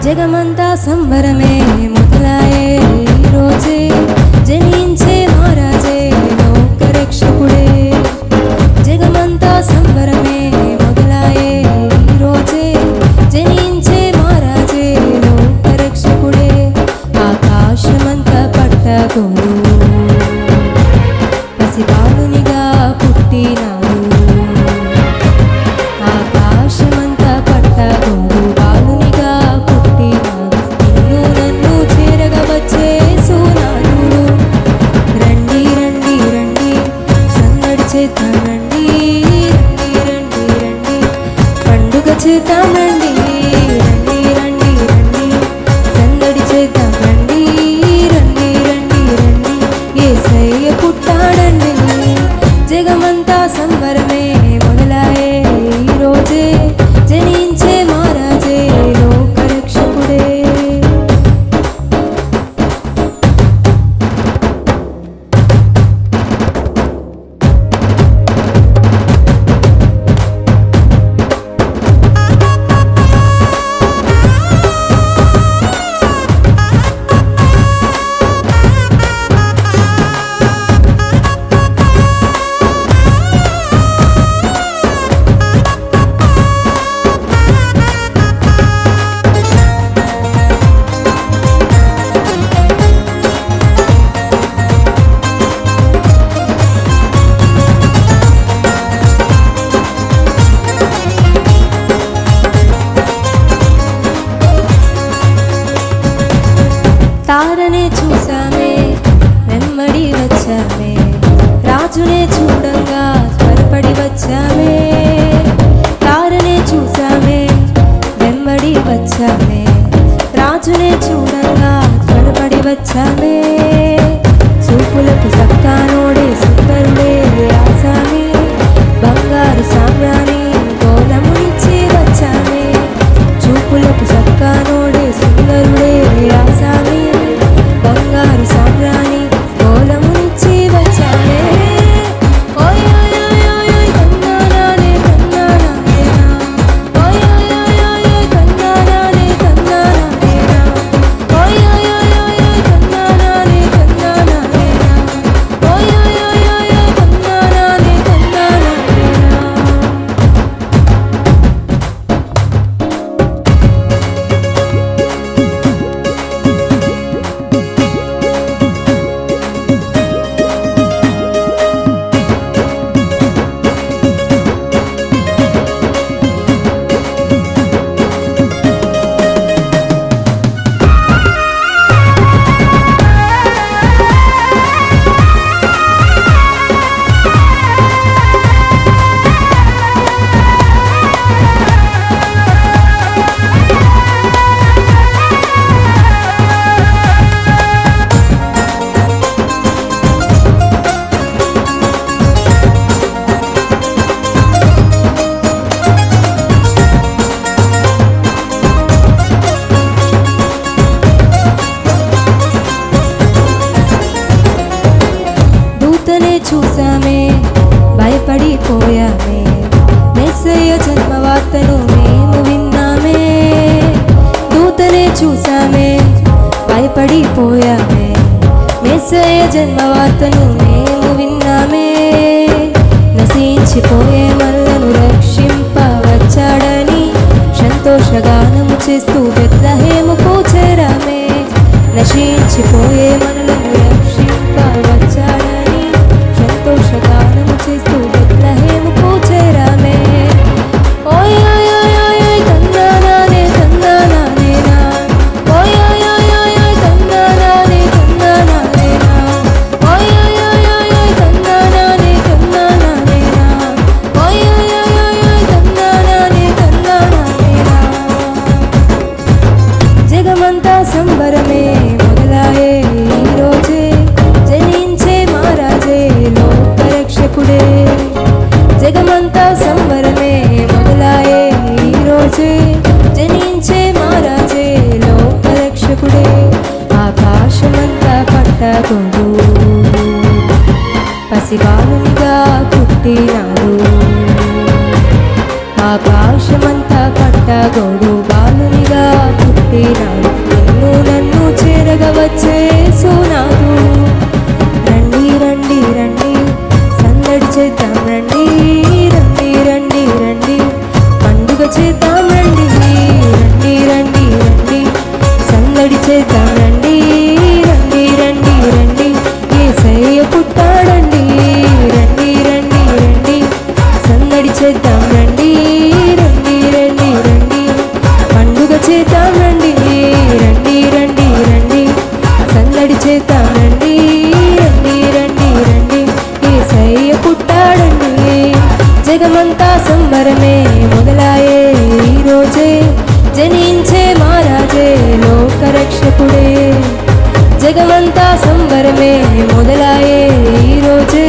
జగమంతా సంబరమే మొదలాయే ఈ రోజే జనించే మహారాజే లోకరక్షకుడే జగమంతా సంబరమే మొదలాయే ఈ రోజే జనించే మహారాజే లోకరక్షకుడే ఆకాశమంతా పట్టగోడు పసిబాలునిగా పుట్టినాడు ఆకాశమంతా పట్టగోడు బాలునిగా చేతానండి రండి రండి రండి పండుగ చేతానండి రండి రండి రండి సందడి చేతానండి రండి రండి రండి యేసయ్య పుట్టాడండి జగమంతా సంబరమే మొదలాయే ఈ రోజే జనించే మహారాజే లోకరక్షకుడే తారనే చూసామే వెంబడి వచ్చామే రాజునే చూడంగా త్వరపడి వచ్చామే తారనే చూసామే వెంబడి వచ్చామే రాజునే చూడంగా త్వరపడి వచ్చామే చూపులకు సక్కానోడే సుందరుడే ఆసామి బంగారు సామ్రాణి గోధమునిచ్చి వచ్చామే చూపులకు సక్కానోడే సుందరుడే ఆసామి బంగారు సామ్రాణి గోధమునిచ్చి వచ్చామే ఓయ్ ఓయ్ ఓయ్ ఓయ్ కన్నానానే కన్నానానేనా ఓయ్ ఓయ్ ఓయ్ ఓయ్ కన్నానానే కన్నానానేనా ఓయ్ ఓయ్ ఓయ్ ఓయ్ కన్నానానే కన్నానానేనా ఓయ్ ఓయ్ ఓయ్ ఓయ్ కన్నానానే కన్నానానేనా చూసామే భయపడిపోయామే మెస్సయ్య జన్మ వార్తను మేము విన్నామే దూతనే చూసామే భయపడిపోయామే మెస్సయ్య జన్మ వార్తను మేము విన్నామే నశించిపోయే మనలను రక్షింపవచ్చాడని సంతోషగానము చేస్తూ బెత్లెహేముకు చేరామే నశించిపోయే మనలను రక్షింపవచ్చాడని సంతోషగానము చేస్తూ బెత్లెహేముకు చేరామే ఓయ్ ఓయ్ ఓయ్ ఓయ్ కన్నానానే కన్నానానేనా ఓయ్ ఓయ్ ఓయ్ ఓయ్ కన్నానానే కన్నానానేనా ఓయ్ ఓయ్ ఓయ్ ఓయ్ కన్నానానే కన్నానానేనా ఓయ్ ఓయ్ ఓయ్ ఓయ్ పుట్టినాడు, పసిబాలునిగా పుట్టినాడు. ఆకాశమంతా పట్టగోడు బాలునిగా పుట్టినాడు. నిన్ను నన్ను చేరగా వచ్చే యేసునాథు. రండి రండి రండి సందడి చేద్దాం రండి, రండి రండి రండి పండుగ చేద్దాం రండి, రండి రండి రండి సందడి చేద్దాం రండి, రండి రండి రండి యేసయ్య పుట్టాడండి. రండి రండి రండి సందడి చేద్దాం రండి, రండి రండి రండి పండుగ చేద్దాం రండి, రండి రండి రండి సందడి చేద్దాం రండి, రండి రండి రండి యేసయ్య పుట్టాడండి. జగమంతా సంబరమే మొదలాయే ఈరోజే, జనించే మహారాజే లోకరక్షకుడే. జగమంతా సంబరమే మొదలాయే ఈరోజే,